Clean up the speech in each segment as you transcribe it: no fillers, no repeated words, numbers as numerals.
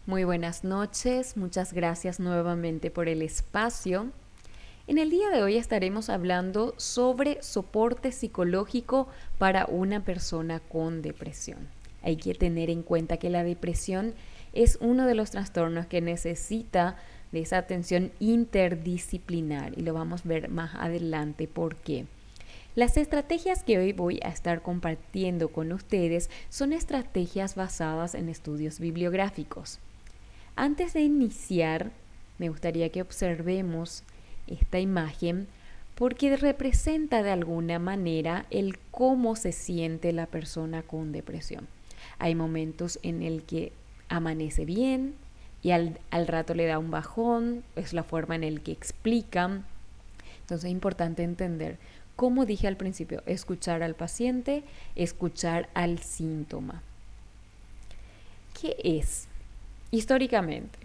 Muy buenas noches, muchas gracias nuevamente por el espacio. En el día de hoy estaremos hablando sobre soporte psicológico para una persona con depresión. Hay que tener en cuenta que la depresión es uno de los trastornos que necesita de esa atención interdisciplinar y lo vamos a ver más adelante por qué. Las estrategias que hoy voy a estar compartiendo con ustedes son estrategias basadas en estudios bibliográficos. Antes de iniciar, me gustaría que observemos esta imagen porque representa de alguna manera el cómo se siente la persona con depresión. Hay momentos en el que amanece bien y al rato le da un bajón, es la forma en el que explican. Entonces es importante entender, como dije al principio, escuchar al paciente, escuchar al síntoma. ¿Qué es? Históricamente,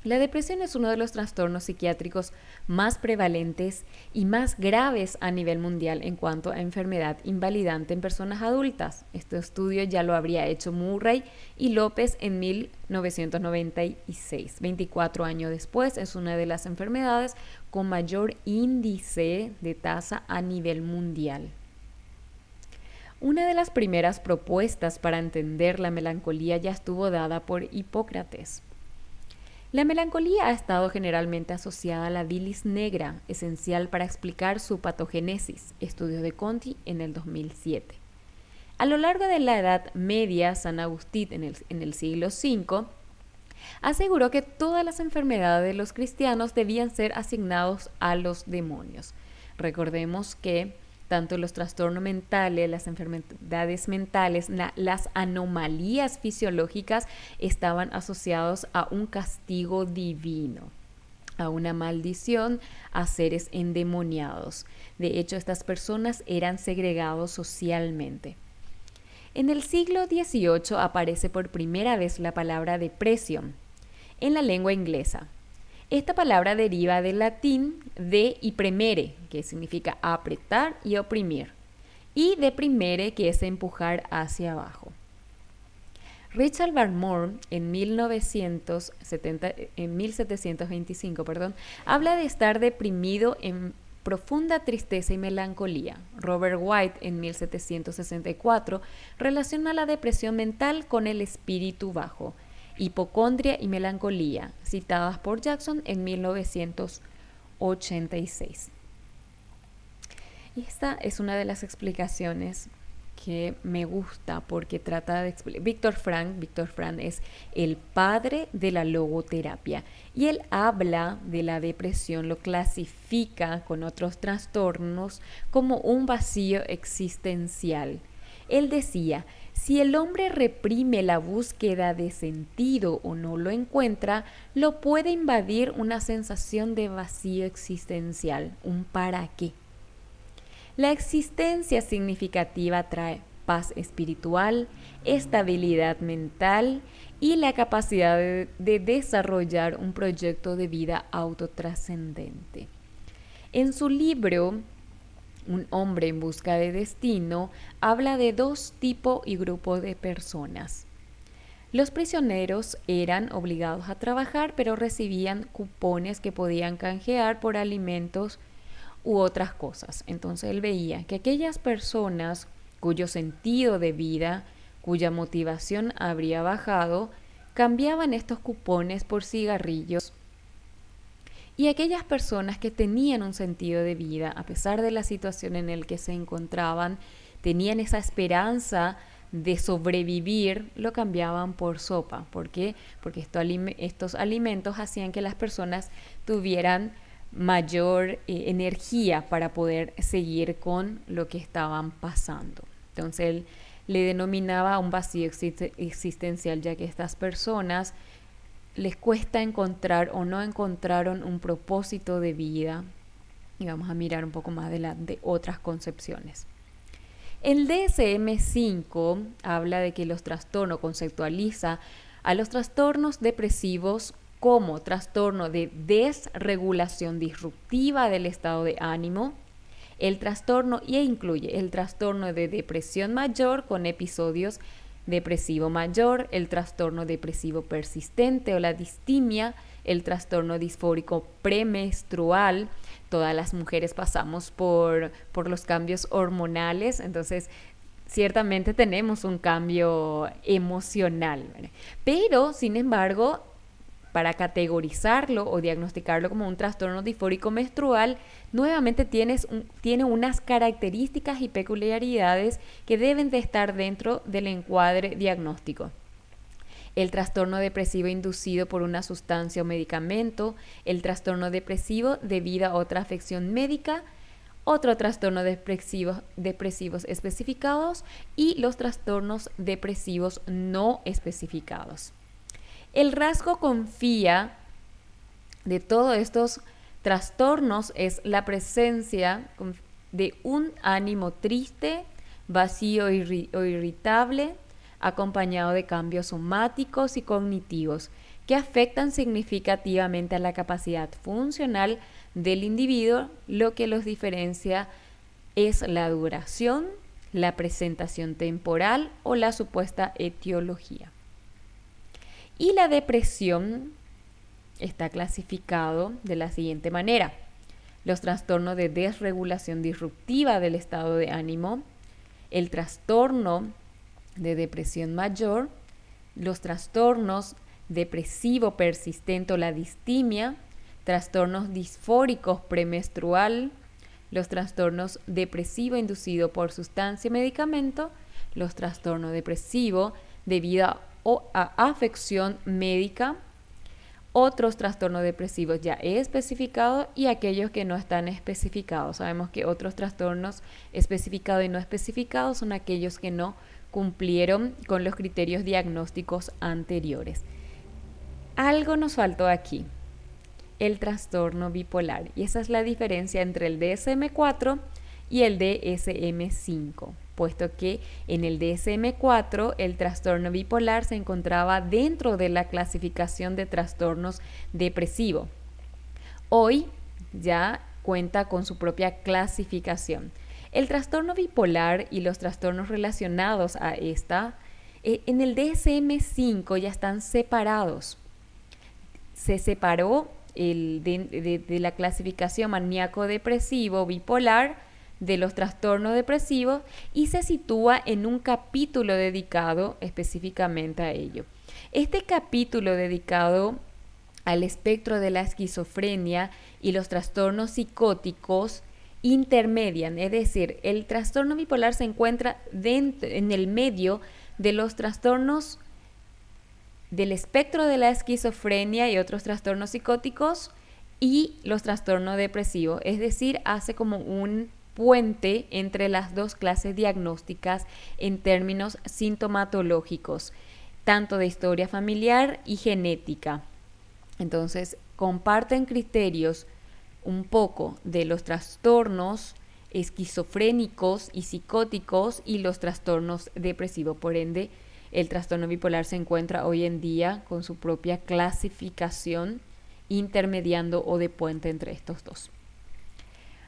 la depresión es uno de los trastornos psiquiátricos más prevalentes y más graves a nivel mundial en cuanto a enfermedad invalidante en personas adultas. Este estudio ya lo habría hecho Murray y López en 1996. 24 años después, es una de las enfermedades con mayor índice de tasa a nivel mundial. Una de las primeras propuestas para entender la melancolía ya estuvo dada por Hipócrates. La melancolía ha estado generalmente asociada a la bilis negra, esencial para explicar su patogénesis, estudio de Conti en el 2007. A lo largo de la Edad Media, San Agustín en el siglo V aseguró que todas las enfermedades de los cristianos debían ser asignados a los demonios. Recordemos que tanto los trastornos mentales, las enfermedades mentales, las anomalías fisiológicas estaban asociados a un castigo divino, a una maldición, a seres endemoniados. De hecho, estas personas eran segregados socialmente. En el siglo XVIII aparece por primera vez la palabra depresión en la lengua inglesa. Esta palabra deriva del latín de y premere, que significa apretar y oprimir, y deprimere, que es empujar hacia abajo. Richard Barmore en 1725 habla de estar deprimido en profunda tristeza y melancolía. Robert White en 1764 relaciona la depresión mental con el espíritu bajo, hipocondria y melancolía, citadas por Jackson en 1986. Y esta es una de las explicaciones que me gusta porque trata de explicar. Víctor Frank es el padre de la logoterapia y él habla de la depresión, lo clasifica con otros trastornos como un vacío existencial. Él decía: si el hombre reprime la búsqueda de sentido o no lo encuentra, lo puede invadir una sensación de vacío existencial, un para qué. La existencia significativa trae paz espiritual, estabilidad mental y la capacidad de desarrollar un proyecto de vida autotrascendente. En su libro Un hombre en busca de destino, habla de dos tipos y grupos de personas. Los prisioneros eran obligados a trabajar, pero recibían cupones que podían canjear por alimentos u otras cosas. Entonces él veía que aquellas personas cuyo sentido de vida, cuya motivación habría bajado, cambiaban estos cupones por cigarrillos. Y aquellas personas que tenían un sentido de vida, a pesar de la situación en la que se encontraban, tenían esa esperanza de sobrevivir, lo cambiaban por sopa. ¿Por qué? Porque estos alimentos hacían que las personas tuvieran mayor energía para poder seguir con lo que estaban pasando. Entonces él le denominaba un vacío existencial, ya que estas personas les cuesta encontrar o no encontraron un propósito de vida. Y vamos a mirar un poco más adelante otras concepciones. El DSM-5 habla de que los trastornos, conceptualiza a los trastornos depresivos como trastorno de desregulación disruptiva del estado de ánimo, el trastorno, y incluye el trastorno de depresión mayor con episodios depresivo mayor, el trastorno depresivo persistente o la distimia, el trastorno disfórico premenstrual. Todas las mujeres pasamos por los cambios hormonales, entonces ciertamente tenemos un cambio emocional, ¿verdad? Pero, sin embargo, para categorizarlo o diagnosticarlo como un trastorno disfórico menstrual, nuevamente tiene unas características y peculiaridades que deben de estar dentro del encuadre diagnóstico. El trastorno depresivo inducido por una sustancia o medicamento, el trastorno depresivo debido a otra afección médica, otro trastorno depresivos especificados y los trastornos depresivos no especificados. El rasgo confía de todos estos trastornos es la presencia de un ánimo triste, vacío o irritable, acompañado de cambios somáticos y cognitivos que afectan significativamente a la capacidad funcional del individuo. Lo que los diferencia es la duración, la presentación temporal o la supuesta etiología. Y la depresión está clasificado de la siguiente manera: los trastornos de desregulación disruptiva del estado de ánimo, el trastorno de depresión mayor, los trastornos depresivo persistente o la distimia, trastornos disfóricos premenstrual, los trastornos depresivo inducido por sustancia y medicamento, los trastornos depresivos debido a afección médica, otros trastornos depresivos ya especificados y aquellos que no están especificados. Sabemos que otros trastornos especificados y no especificados son aquellos que no cumplieron con los criterios diagnósticos anteriores. Algo nos faltó aquí: el trastorno bipolar, y esa es la diferencia entre el DSM-4 y el DSM-5, puesto que en el DSM-4 el trastorno bipolar se encontraba dentro de la clasificación de trastornos depresivos. Hoy ya cuenta con su propia clasificación. El trastorno bipolar y los trastornos relacionados a esta, en el DSM-5 ya están separados. Se separó de la clasificación maníaco-depresivo bipolar de los trastornos depresivos y se sitúa en un capítulo dedicado específicamente a ello. Este capítulo dedicado al espectro de la esquizofrenia y los trastornos psicóticos intermedian, es decir, el trastorno bipolar se encuentra en el medio de los trastornos del espectro de la esquizofrenia y otros trastornos psicóticos y los trastornos depresivos, es decir, hace como un puente entre las dos clases diagnósticas en términos sintomatológicos, tanto de historia familiar y genética. Entonces, comparten criterios un poco de los trastornos esquizofrénicos y psicóticos y los trastornos depresivos. Por ende, el trastorno bipolar se encuentra hoy en día con su propia clasificación, intermediando o de puente entre estos dos.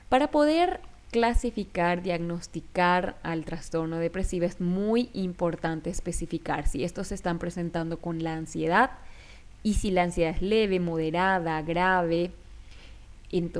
Para poder clasificar, diagnosticar al trastorno depresivo es muy importante especificar si estos se están presentando con la ansiedad y si la ansiedad es leve, moderada, grave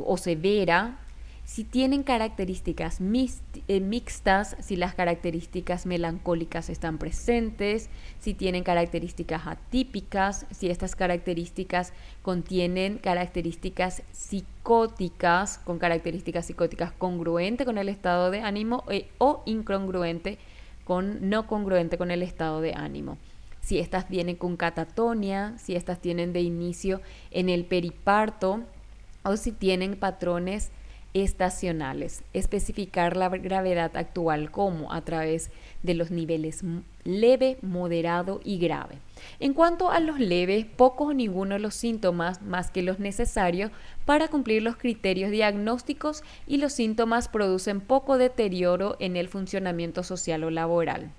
o severa, si tienen características mixtas, si las características melancólicas están presentes, si tienen características atípicas, si estas características contienen características psicóticas, con características psicóticas congruentes con el estado de ánimo o incongruente no congruente con el estado de ánimo. Si estas vienen con catatonia, si estas tienen de inicio en el periparto o si tienen patrones estacionales. Especificar la gravedad actual como a través de los niveles leve, moderado y grave. En cuanto a los leves, pocos o ninguno de los síntomas más que los necesarios para cumplir los criterios diagnósticos y los síntomas producen poco deterioro en el funcionamiento social o laboral.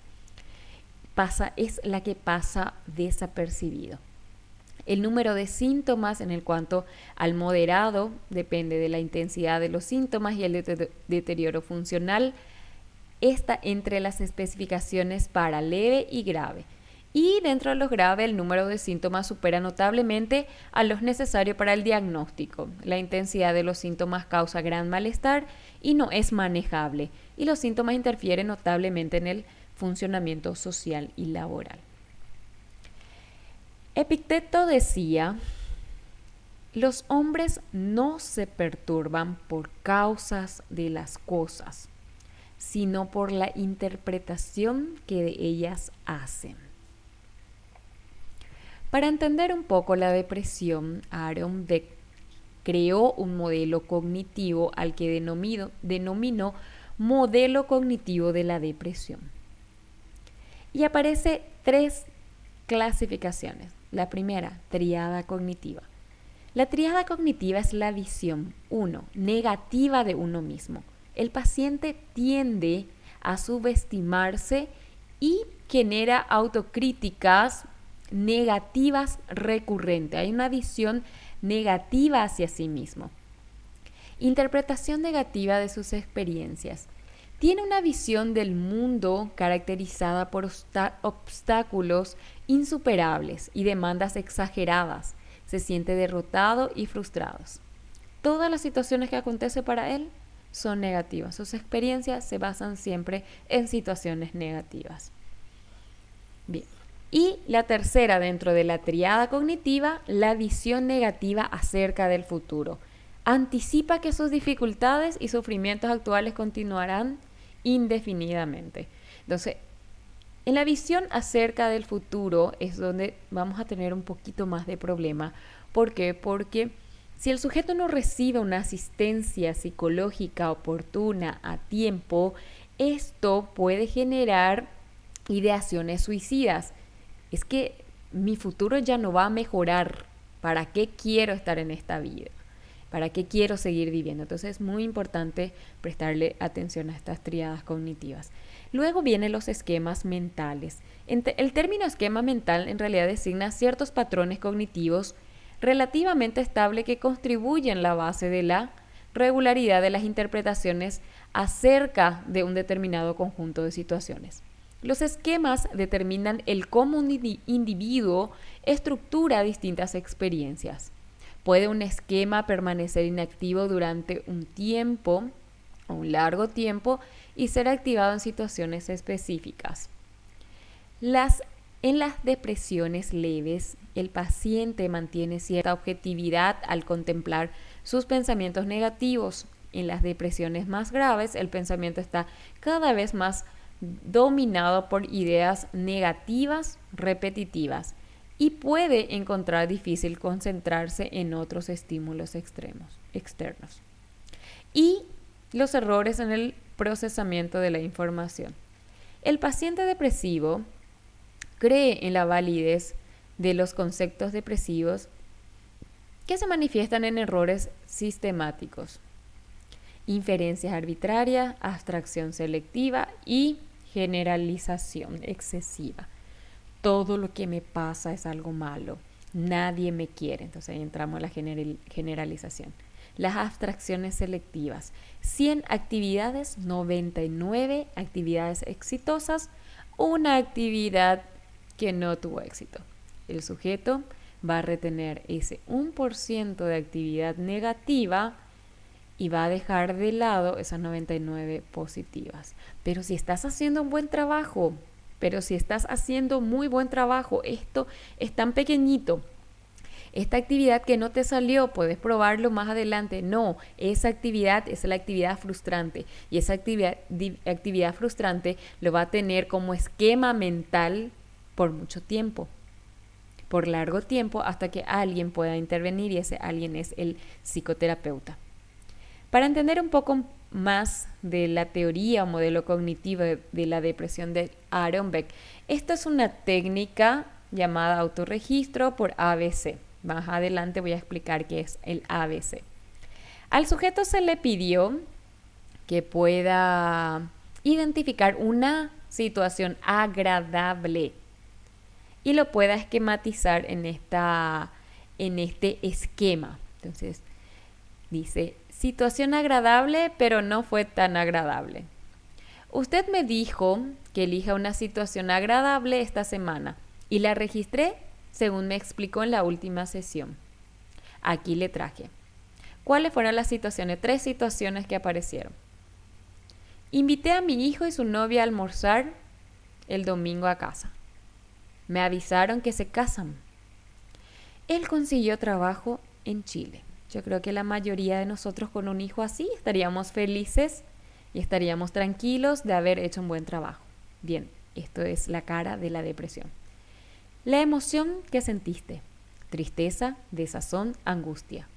Es la que pasa desapercibido. El número de síntomas en cuanto al moderado depende de la intensidad de los síntomas y el deterioro funcional está entre las especificaciones para leve y grave. Y dentro de los graves, el número de síntomas supera notablemente a los necesarios para el diagnóstico. La intensidad de los síntomas causa gran malestar y no es manejable. Y los síntomas interfieren notablemente en el funcionamiento social y laboral. Epicteto decía: los hombres no se perturban por causas de las cosas, sino por la interpretación que de ellas hacen. Para entender un poco la depresión, Aaron Beck creó un modelo cognitivo al que denominó modelo cognitivo de la depresión. Y aparece 3 clasificaciones. La primera, tríada cognitiva. La tríada cognitiva es la visión, 1, negativa de uno mismo. El paciente tiende a subestimarse y genera autocríticas negativas recurrentes. Hay una visión negativa hacia sí mismo. Interpretación negativa de sus experiencias. Tiene una visión del mundo caracterizada por obstáculos insuperables y demandas exageradas. Se siente derrotado y frustrado. Todas las situaciones que acontecen para él son negativas. Sus experiencias se basan siempre en situaciones negativas. Bien. Y la tercera dentro de la tríada cognitiva, la visión negativa acerca del futuro. Anticipa que sus dificultades y sufrimientos actuales continuarán indefinidamente. Entonces, en la visión acerca del futuro es donde vamos a tener un poquito más de problema. ¿Por qué? Porque si el sujeto no recibe una asistencia psicológica oportuna a tiempo, esto puede generar ideaciones suicidas. Es que mi futuro ya no va a mejorar. ¿Para qué quiero estar en esta vida? ¿Para qué quiero seguir viviendo? Entonces es muy importante prestarle atención a estas tríadas cognitivas. Luego vienen los esquemas mentales. El término esquema mental en realidad designa ciertos patrones cognitivos relativamente estables que contribuyen a la base de la regularidad de las interpretaciones acerca de un determinado conjunto de situaciones. Los esquemas determinan el cómo un individuo estructura distintas experiencias. Puede un esquema permanecer inactivo durante un tiempo o un largo tiempo y ser activado en situaciones específicas. En las depresiones leves, el paciente mantiene cierta objetividad al contemplar sus pensamientos negativos. En las depresiones más graves, el pensamiento está cada vez más dominado por ideas negativas repetitivas y puede encontrar difícil concentrarse en otros estímulos externos. Y los errores en el procesamiento de la información. El paciente depresivo cree en la validez de los conceptos depresivos que se manifiestan en errores sistemáticos, inferencias arbitrarias, abstracción selectiva y generalización excesiva. Todo lo que me pasa es algo malo. Nadie me quiere. Entonces ahí entramos a la generalización. Las abstracciones selectivas. 100 actividades, 99 actividades exitosas, una actividad que no tuvo éxito. El sujeto va a retener ese 1% de actividad negativa y va a dejar de lado esas 99 positivas. Pero si estás haciendo un buen trabajo, pero si estás haciendo muy buen trabajo, esto es tan pequeñito, esta actividad que no te salió, puedes probarlo más adelante. No, esa actividad es la actividad frustrante y esa actividad frustrante lo va a tener como esquema mental por mucho tiempo, por largo tiempo, hasta que alguien pueda intervenir y ese alguien es el psicoterapeuta. Para entender un poco más de la teoría o modelo cognitivo de la depresión de Aaron Beck, esta es una técnica llamada autorregistro por ABC. Más adelante voy a explicar qué es el ABC. Al sujeto se le pidió que pueda identificar una situación agradable y lo pueda esquematizar en este esquema. Entonces, dice, situación agradable, pero no fue tan agradable. Usted me dijo que elija una situación agradable esta semana y la registré según me explicó en la última sesión. Aquí le traje. ¿Cuáles fueron las situaciones? 3 situaciones que aparecieron. Invité a mi hijo y su novia a almorzar el domingo a casa. Me avisaron que se casan. Él consiguió trabajo en Chile. Yo creo que la mayoría de nosotros con un hijo así estaríamos felices y estaríamos tranquilos de haber hecho un buen trabajo. Bien, esto es la cara de la depresión. La emoción que sentiste: tristeza, desazón, angustia.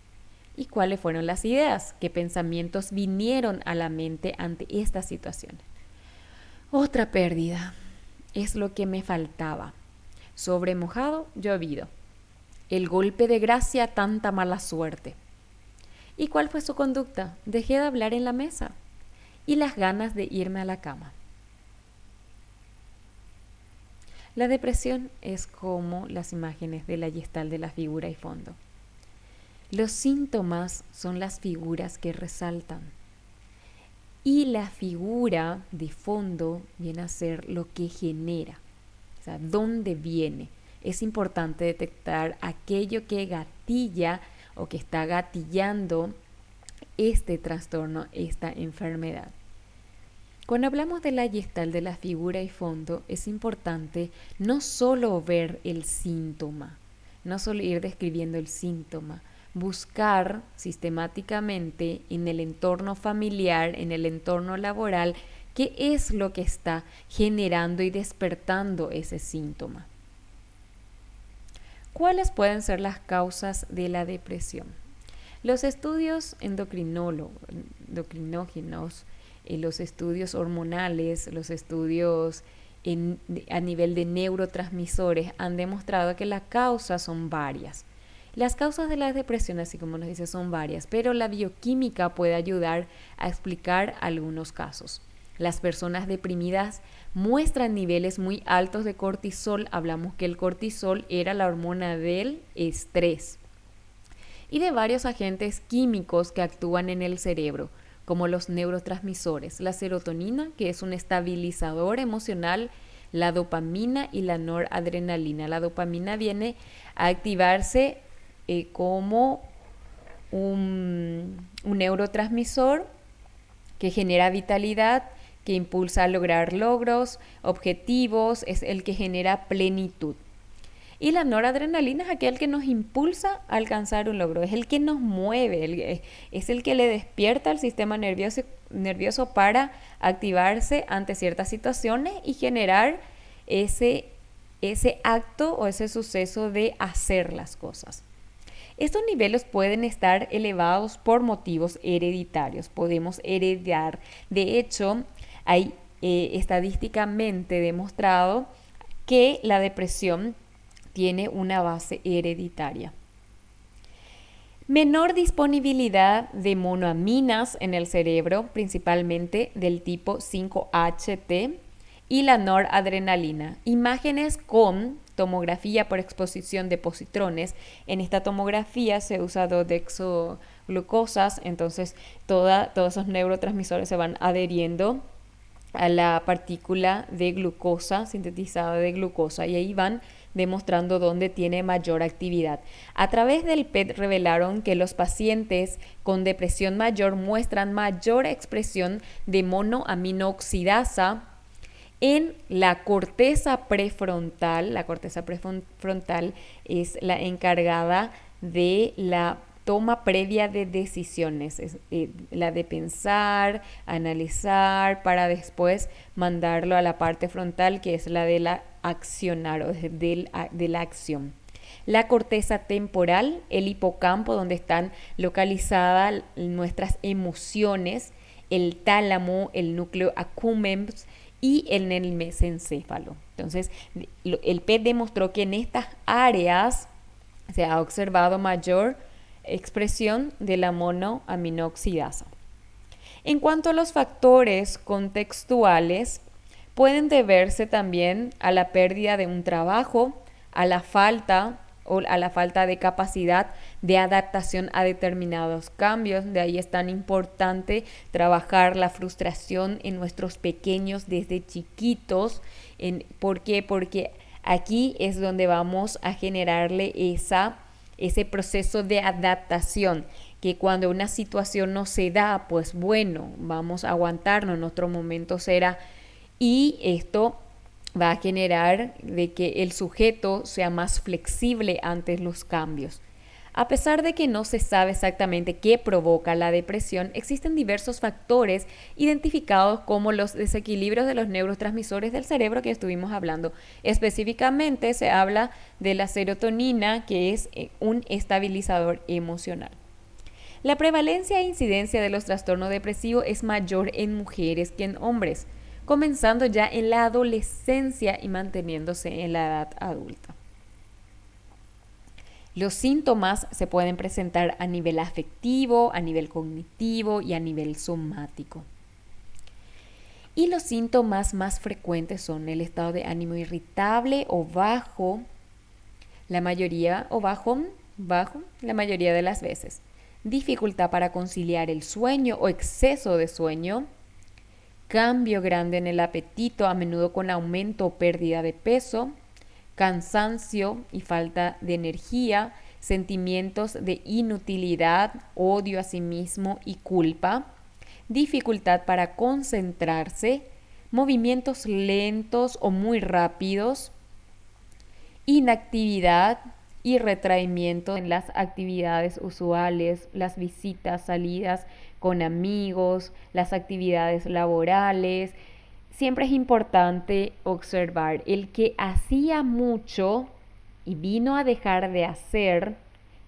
¿Y cuáles fueron las ideas? ¿Qué pensamientos vinieron a la mente ante esta situación? Otra pérdida. Es lo que me faltaba. Sobre mojado, llovido. El golpe de gracia, tanta mala suerte. ¿Y cuál fue su conducta? Dejé de hablar en la mesa y las ganas de irme a la cama. La depresión es como las imágenes de la Gestalt de la figura y fondo. Los síntomas son las figuras que resaltan. Y la figura de fondo viene a ser lo que genera, o sea, dónde viene. Es importante detectar aquello que gatilla o que está gatillando este trastorno, esta enfermedad. Cuando hablamos de la Gestalt de la figura y fondo, es importante no solo ver el síntoma, no solo ir describiendo el síntoma, buscar sistemáticamente en el entorno familiar, en el entorno laboral, qué es lo que está generando y despertando ese síntoma. ¿Cuáles pueden ser las causas de la depresión? Los estudios endocrinógenos, los estudios hormonales, los estudios a nivel de neurotransmisores han demostrado que las causas son varias. Las causas de la depresión, así como nos dice, son varias, pero la bioquímica puede ayudar a explicar algunos casos. Las personas deprimidas muestran niveles muy altos de cortisol. Hablamos que el cortisol era la hormona del estrés. Y de varios agentes químicos que actúan en el cerebro, como los neurotransmisores, la serotonina, que es un estabilizador emocional, la dopamina y la noradrenalina. La dopamina viene a activarse como un neurotransmisor que genera vitalidad, que impulsa a lograr logros, objetivos, es el que genera plenitud. Y la noradrenalina es aquel que nos impulsa a alcanzar un logro, es el que nos mueve, es el que le despierta al sistema nervioso para activarse ante ciertas situaciones y generar ese acto o ese suceso de hacer las cosas. Estos niveles pueden estar elevados por motivos hereditarios, podemos heredar. De hecho, hay estadísticamente demostrado que la depresión tiene una base hereditaria. Menor disponibilidad de monoaminas en el cerebro, principalmente del tipo 5-HT, y la noradrenalina. Imágenes con tomografía por exposición de positrones. En esta tomografía se usa dodexoglucosas, entonces todos esos neurotransmisores se van adheriendo a la partícula de glucosa, sintetizada de glucosa, y ahí van demostrando dónde tiene mayor actividad. A través del PET revelaron que los pacientes con depresión mayor muestran mayor expresión de monoaminooxidasa en la corteza prefrontal. La corteza prefrontal es la encargada de la toma previa de decisiones, la de pensar, analizar, para después mandarlo a la parte frontal, que es la de la accionar o de la acción. La corteza temporal, el hipocampo, donde están localizadas nuestras emociones, el tálamo, el núcleo accumbens y el mesencéfalo. Entonces, el PET demostró que en estas áreas se ha observado mayor expresión de la monoaminooxidasa. En cuanto a los factores contextuales, pueden deberse también a la pérdida de un trabajo, a la falta o a la falta de capacidad de adaptación a determinados cambios. De ahí es tan importante trabajar la frustración en nuestros pequeños desde chiquitos. ¿Por qué? Porque aquí es donde vamos a generarle ese proceso de adaptación, que cuando una situación no se da, pues bueno, vamos a aguantarnos, en otro momento será. Y esto va a generar de que el sujeto sea más flexible ante los cambios. A pesar de que no se sabe exactamente qué provoca la depresión, existen diversos factores identificados como los desequilibrios de los neurotransmisores del cerebro que estuvimos hablando. Específicamente se habla de la serotonina, que es un estabilizador emocional. La prevalencia e incidencia de los trastornos depresivos es mayor en mujeres que en hombres, comenzando ya en la adolescencia y manteniéndose en la edad adulta. Los síntomas se pueden presentar a nivel afectivo, a nivel cognitivo y a nivel somático. Y los síntomas más frecuentes son el estado de ánimo irritable o bajo, la mayoría de las veces. Dificultad para conciliar el sueño o exceso de sueño. Cambio grande en el apetito, a menudo con aumento o pérdida de peso. Cansancio y falta de energía, sentimientos de inutilidad, odio a sí mismo y culpa, dificultad para concentrarse, movimientos lentos o muy rápidos, inactividad y retraimiento en las actividades usuales, las visitas, salidas con amigos, las actividades laborales. Siempre es importante observar el que hacía mucho y vino a dejar de hacer,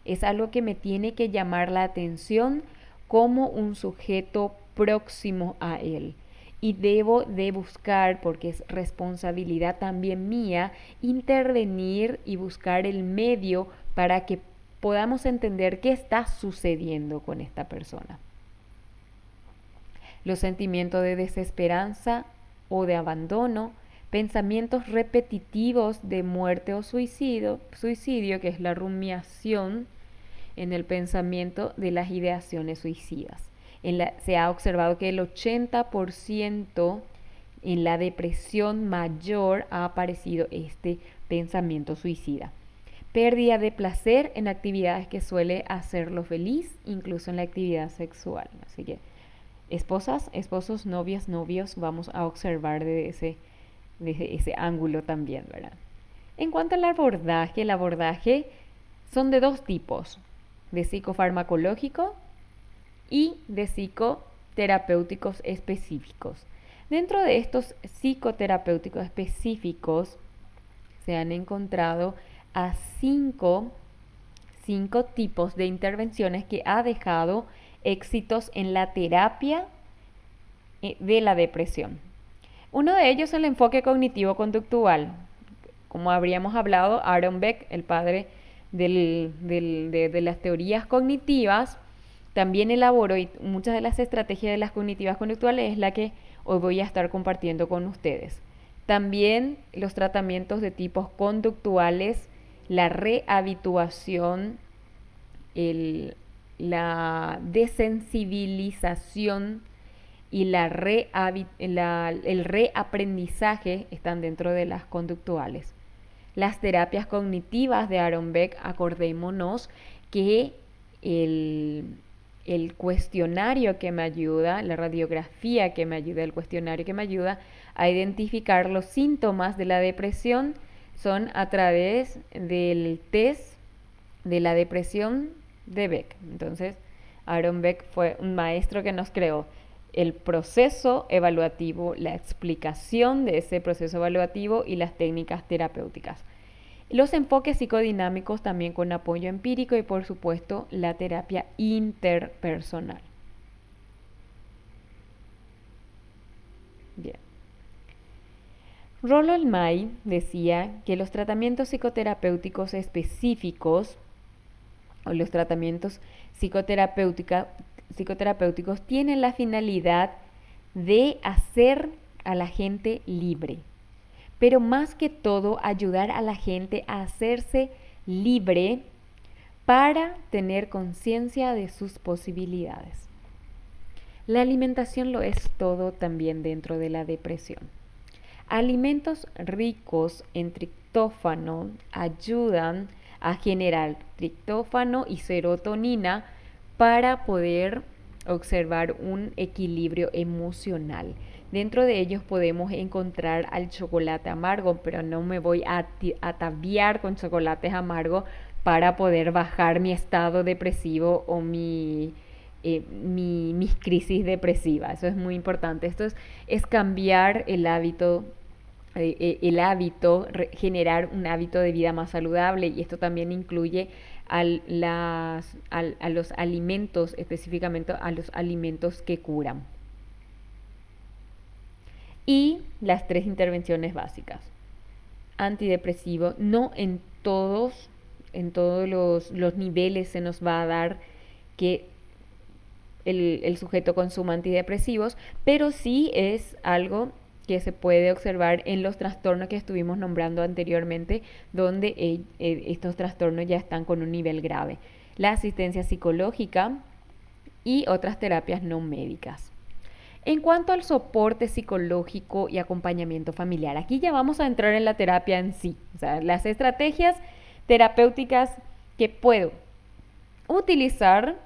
es algo que me tiene que llamar la atención como un sujeto próximo a él. Y debo de buscar, porque es responsabilidad también mía, intervenir y buscar el medio para que podamos entender qué está sucediendo con esta persona. Los sentimientos de desesperanza o de abandono, pensamientos repetitivos de muerte o suicidio, que es la rumiación en el pensamiento de las ideaciones suicidas. Se ha observado que el 80% en la depresión mayor ha aparecido este pensamiento suicida. Pérdida de placer en actividades que suele hacerlo feliz, incluso en la actividad sexual. Así que esposas, esposos, novias, novios, vamos a observar desde ese ángulo también, ¿verdad? En cuanto al abordaje, el abordaje son de dos tipos, de psicofarmacológico y de psicoterapéuticos específicos. Dentro de estos psicoterapéuticos específicos se han encontrado a cinco tipos de intervenciones que ha dejado éxitos en la terapia de la depresión. Uno de ellos es el enfoque cognitivo-conductual. Como habríamos hablado, Aaron Beck, el padre de las teorías cognitivas, también elaboró, y muchas de las estrategias de las cognitivas conductuales es la que hoy voy a estar compartiendo con ustedes. También los tratamientos de tipos conductuales, la rehabituación, la desensibilización y el reaprendizaje están dentro de las conductuales. Las terapias cognitivas de Aaron Beck, acordémonos que el cuestionario que me ayuda, la radiografía que me ayuda, el cuestionario que me ayuda a identificar los síntomas de la depresión son a través del test de la depresión de Beck. Entonces, Aaron Beck fue un maestro que nos creó el proceso evaluativo, la explicación de ese proceso evaluativo y las técnicas terapéuticas. Los enfoques psicodinámicos también con apoyo empírico y por supuesto la terapia interpersonal. Bien. Rollo May decía que los tratamientos psicoterapéuticos específicos o los tratamientos psicoterapéuticos tienen la finalidad de hacer a la gente libre, pero más que todo ayudar a la gente a hacerse libre para tener conciencia de sus posibilidades. La alimentación lo es todo también dentro de la depresión. Alimentos ricos en triptófano ayudan a generar triptófano y serotonina para poder observar un equilibrio emocional. Dentro de ellos podemos encontrar al chocolate amargo, pero no me voy a ataviar con chocolates amargos para poder bajar mi estado depresivo o mis crisis depresivas. Eso es muy importante. Es cambiar generar un hábito de vida más saludable, y esto también incluye a los alimentos, específicamente a los alimentos que curan. Y las 3 intervenciones básicas. Antidepresivo, no en todos los niveles se nos va a dar que el sujeto consuma antidepresivos, pero sí es algo que se puede observar en los trastornos que estuvimos nombrando anteriormente, donde estos trastornos ya están con un nivel grave. La asistencia psicológica y otras terapias no médicas. En cuanto al soporte psicológico y acompañamiento familiar, aquí ya vamos a entrar en la terapia en sí, o sea, las estrategias terapéuticas que puedo utilizar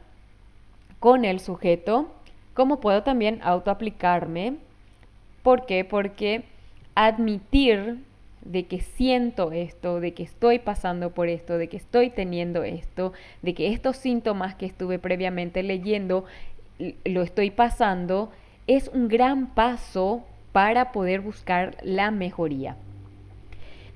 con el sujeto, como puedo también autoaplicarme. ¿Por qué? Porque admitir de que siento esto, de que estoy pasando por esto, de que estoy teniendo esto, de que estos síntomas que estuve previamente leyendo lo estoy pasando, es un gran paso para poder buscar la mejoría.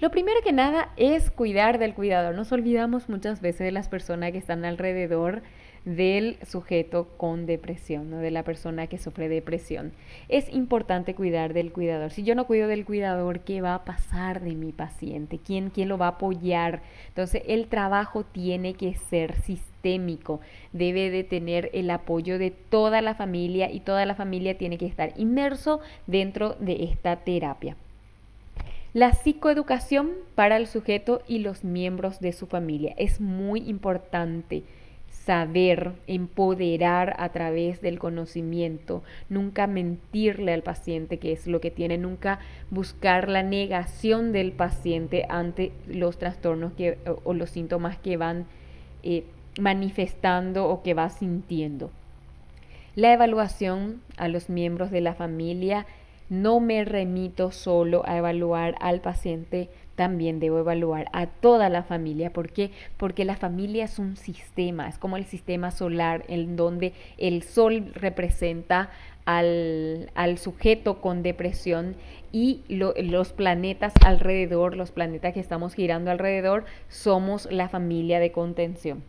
Lo primero que nada es cuidar del cuidador. Nos olvidamos muchas veces de las personas que están alrededor del sujeto con depresión, ¿no? De la persona que sufre depresión. Es importante cuidar del cuidador. Si yo no cuido del cuidador, ¿qué va a pasar de mi paciente? ¿Quién lo va a apoyar? Entonces, el trabajo tiene que ser sistémico. Debe de tener el apoyo de toda la familia, y toda la familia tiene que estar inmerso dentro de esta terapia. La psicoeducación para el sujeto y los miembros de su familia. Es muy importante saber, empoderar a través del conocimiento, nunca mentirle al paciente que es lo que tiene, nunca buscar la negación del paciente ante los trastornos o los síntomas que van manifestando o que va sintiendo. La evaluación a los miembros de la familia. No me remito solo a evaluar al paciente, también debo evaluar a toda la familia. ¿Por qué? Porque la familia es un sistema, es como el sistema solar, en donde el sol representa al sujeto con depresión, y los planetas alrededor, los planetas que estamos girando alrededor, somos la familia de contención.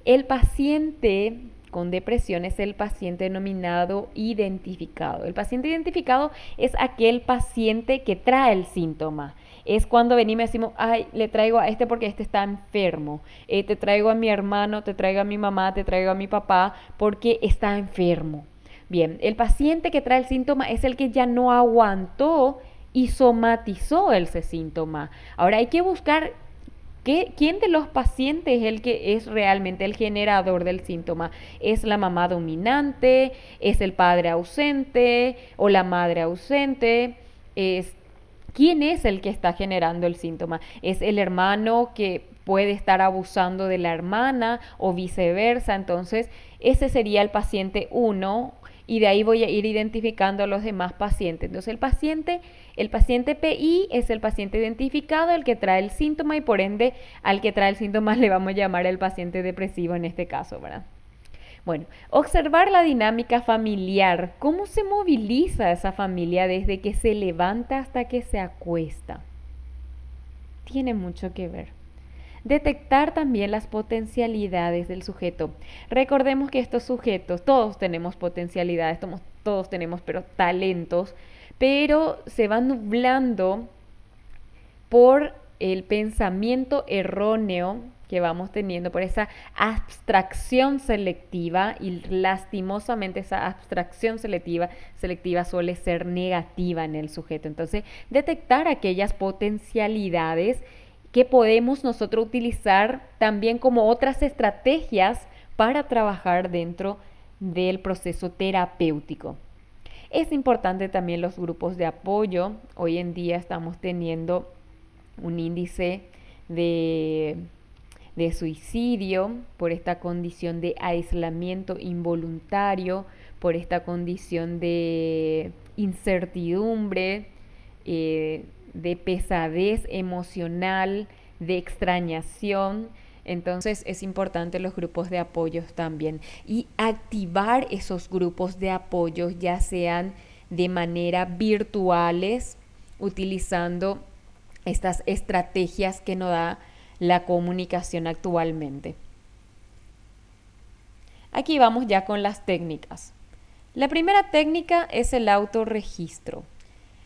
El paciente con depresión es el paciente denominado identificado. El paciente identificado es aquel paciente que trae el síntoma. Es cuando venimos y decimos, ay, le traigo a este porque este está enfermo. Te traigo a mi hermano, te traigo a mi mamá, te traigo a mi papá porque está enfermo. Bien, el paciente que trae el síntoma es el que ya no aguantó y somatizó ese síntoma. Ahora hay que buscar ¿quién de los pacientes es el que es realmente el generador del síntoma? ¿Es la mamá dominante? ¿Es el padre ausente o la madre ausente? ¿Quién es el que está generando el síntoma? ¿Es el hermano que puede estar abusando de la hermana o viceversa? Entonces, ese sería el paciente 1, y de ahí voy a ir identificando a los demás pacientes. Entonces, el paciente PI es el paciente identificado, el que trae el síntoma, y por ende al que trae el síntoma le vamos a llamar el paciente depresivo en este caso, ¿verdad? Bueno, observar la dinámica familiar, cómo se moviliza esa familia desde que se levanta hasta que se acuesta. Tiene mucho que ver. Detectar también las potencialidades del sujeto. Recordemos que estos sujetos, todos tenemos potencialidades, todos tenemos talentos, pero se van nublando por el pensamiento erróneo que vamos teniendo, por esa abstracción selectiva, y lastimosamente esa abstracción selectiva suele ser negativa en el sujeto. Entonces, detectar aquellas potencialidades que podemos nosotros utilizar también como otras estrategias para trabajar dentro del proceso terapéutico. Es importante también los grupos de apoyo. Hoy en día estamos teniendo un índice de, de suicidio por esta condición de aislamiento involuntario, por esta condición de incertidumbre, de pesadez emocional, de extrañación. Entonces es importante los grupos de apoyo también y activar esos grupos de apoyo, ya sean de manera virtuales, utilizando estas estrategias que nos da la comunicación actualmente. Aquí vamos ya con las técnicas. La primera técnica es el autorregistro.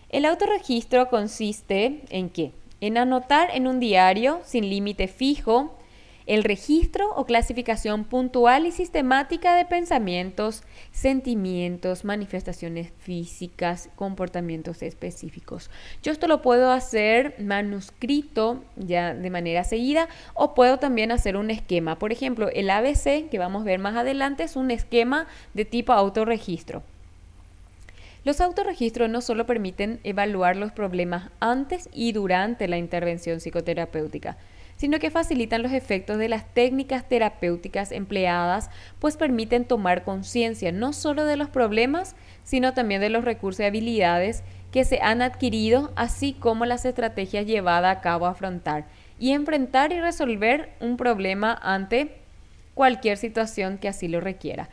El autorregistro consiste ¿en qué? En anotar en un diario sin límite fijo el registro o clasificación puntual y sistemática de pensamientos, sentimientos, manifestaciones físicas, comportamientos específicos. Yo esto lo puedo hacer manuscrito ya de manera seguida o puedo también hacer un esquema. Por ejemplo, el ABC que vamos a ver más adelante es un esquema de tipo autorregistro. Los autorregistros no solo permiten evaluar los problemas antes y durante la intervención psicoterapéutica, sino que facilitan los efectos de las técnicas terapéuticas empleadas, pues permiten tomar conciencia no solo de los problemas, sino también de los recursos y habilidades que se han adquirido, así como las estrategias llevadas a cabo a afrontar y enfrentar y resolver un problema ante cualquier situación que así lo requiera.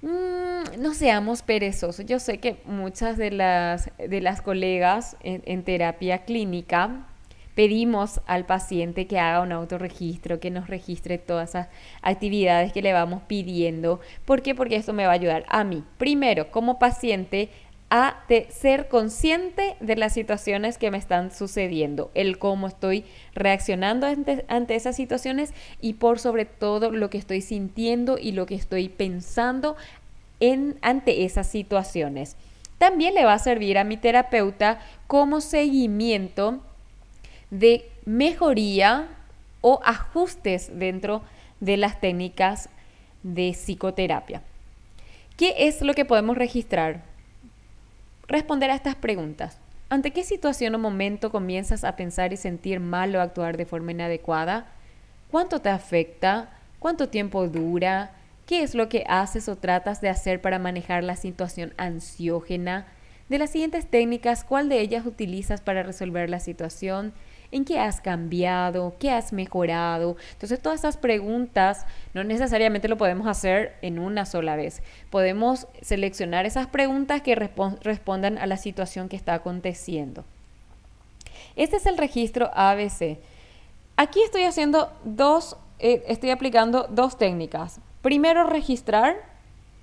No seamos perezosos. Yo sé que muchas de las colegas en terapia clínica pedimos al paciente que haga un autorregistro, que nos registre todas esas actividades que le vamos pidiendo. ¿Por qué? Porque esto me va a ayudar a mí, primero, como paciente, a ser consciente de las situaciones que me están sucediendo, el cómo estoy reaccionando ante esas situaciones y por sobre todo lo que estoy sintiendo y lo que estoy pensando ante esas situaciones. También le va a servir a mi terapeuta como seguimiento de mejoría o ajustes dentro de las técnicas de psicoterapia. ¿Qué es lo que podemos registrar? Responder a estas preguntas. ¿Ante qué situación o momento comienzas a pensar y sentir mal o actuar de forma inadecuada? ¿Cuánto te afecta? ¿Cuánto tiempo dura? ¿Qué es lo que haces o tratas de hacer para manejar la situación ansiógena? De las siguientes técnicas, ¿cuál de ellas utilizas para resolver la situación? ¿En qué has cambiado? ¿Qué has mejorado? Entonces, todas esas preguntas no necesariamente lo podemos hacer en una sola vez. Podemos seleccionar esas preguntas que respondan a la situación que está aconteciendo. Este es el registro ABC. Aquí estoy aplicando dos técnicas. Primero, registrar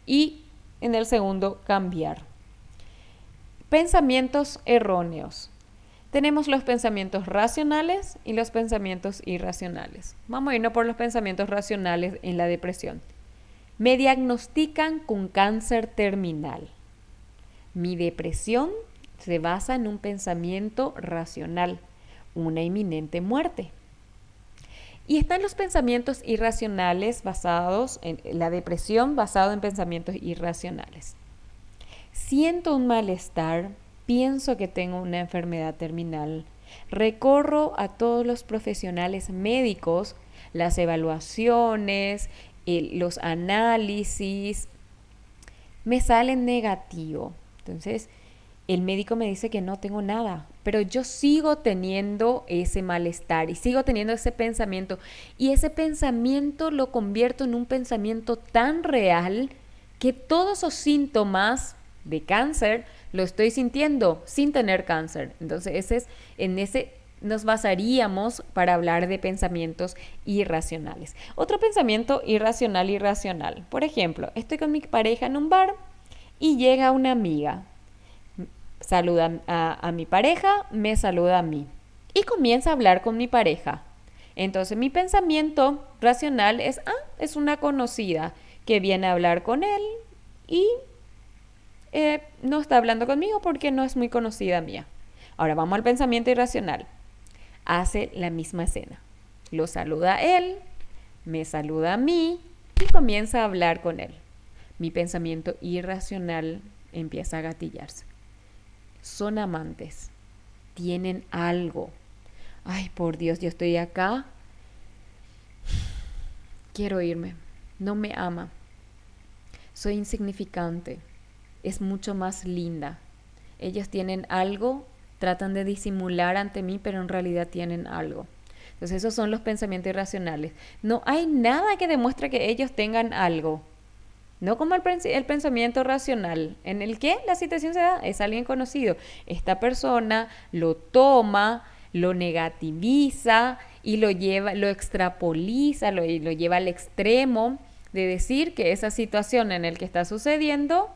y en el segundo, cambiar. Pensamientos erróneos. Tenemos los pensamientos racionales y los pensamientos irracionales. Vamos a irnos por los pensamientos racionales en la depresión. Me diagnostican con cáncer terminal. Mi depresión se basa en un pensamiento racional, una inminente muerte. Y están los pensamientos irracionales basados en la depresión, basado en pensamientos irracionales. Siento un malestar, pienso que tengo una enfermedad terminal, recorro a todos los profesionales médicos, las evaluaciones, los análisis, me salen negativo. Entonces, el médico me dice que no tengo nada, pero yo sigo teniendo ese malestar y sigo teniendo ese pensamiento. Y ese pensamiento lo convierto en un pensamiento tan real que todos esos síntomas de cáncer lo estoy sintiendo sin tener cáncer. Entonces, en ese nos basaríamos para hablar de pensamientos irracionales. Otro pensamiento irracional. Por ejemplo, estoy con mi pareja en un bar y llega una amiga. Saluda a mi pareja, me saluda a mí y comienza a hablar con mi pareja. Entonces mi pensamiento racional es una conocida que viene a hablar con él y no está hablando conmigo porque no es muy conocida mía. Ahora vamos al pensamiento irracional. hace la misma escena. Lo saluda a él, me saluda a mí y comienza a hablar con él. Mi pensamiento irracional empieza a gatillarse. Son amantes, tienen algo. Ay, por Dios, yo estoy acá, quiero irme, no me ama, soy insignificante, es mucho más linda. Ellos tienen algo, tratan de disimular ante mí, pero en realidad tienen algo. Entonces esos son los pensamientos irracionales. No hay nada que demuestre que ellos tengan algo. No como el pensamiento racional, en el que la situación se da, es alguien conocido. Esta persona lo toma, lo negativiza y lo lleva, lo extrapoliza, lo lleva al extremo de decir que esa situación en el que está sucediendo,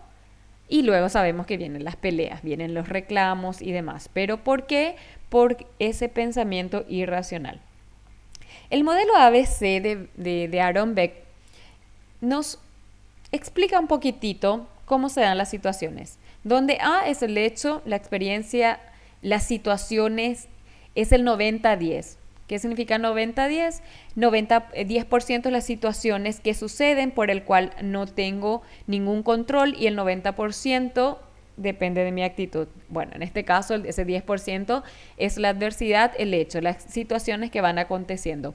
y luego sabemos que vienen las peleas, vienen los reclamos y demás. ¿Pero por qué? Por ese pensamiento irracional. El modelo ABC de Aaron Beck nos explica un poquitito cómo se dan las situaciones, donde A es el hecho, la experiencia, las situaciones es el 90-10. ¿Qué significa 90-10? 10% de las situaciones que suceden por el cual no tengo ningún control y el 90% depende de mi actitud. Bueno, en este caso ese 10% es la adversidad, el hecho, las situaciones que van aconteciendo.